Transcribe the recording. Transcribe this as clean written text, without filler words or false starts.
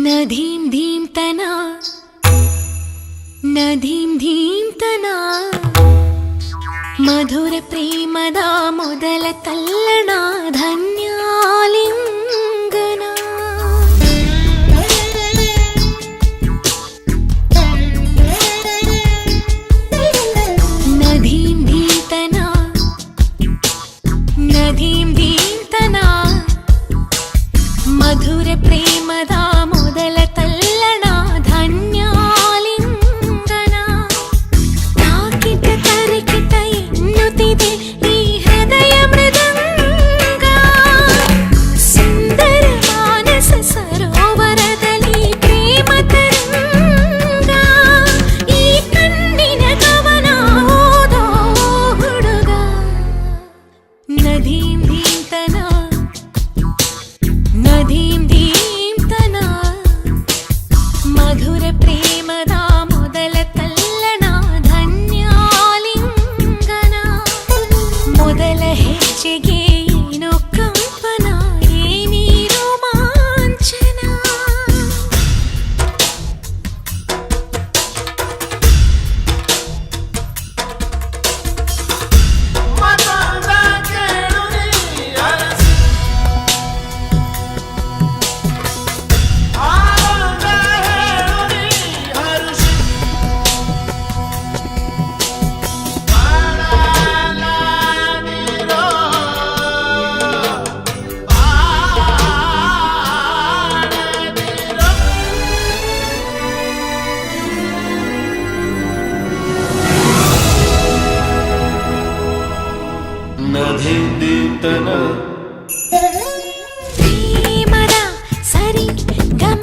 ನಧೀಂ ಧೀಂ ತನ ನಧೀಂ ಧೀಂ ತನ ಮಧುರ ಪ್ರೇಮದ ಮೊದಲ ತಲ್ಲಣ ಧನ್ಯಾಲಿಂಗನ ನಧೀಂ ಧೀಂ ತನ ನಧೀಂ ಧೀಂ ತನ ಮಧುರ ಪ್ರೇಮದ ಮೊದಲ ತಲ್ಲಣ ಧನ್ಯಾಲಿಂಗನ ತಾಕಿಟ ತರಕಿಟ ಎನ್ನುತ್ತಿದೆ ಈ ಹೃದಯ ಮೃದಂಗ ಸುಂದರ ಮಾನಸ ಸರೋವರದಲ್ಲಿ ಪ್ರೇಮ ತರಂಗ ಈ ಕಣ್ಣಿನ ಕವನ ಓದೋ ಹುಡುಗ ನಧೀಂ ಧೀಂ ತನ ನಧೀಂ ಧೀಂ ತನ ಮಧುರ ಪ್ರೇಮದ ಮೊದಲ ತಲ್ಲಣ ಧನ್ಯಾಲಿಂಗನ ಮೊದಲ ಹೆಜ್ಜೆಗೆ ಏನೋ ಕಂಪನ ಏನೇ ರೋಮಾಂಚನ ನಧೀಂ ಧೀಂ ತನ ಪ್ರೇಮದ ಸರಿ ಗಮ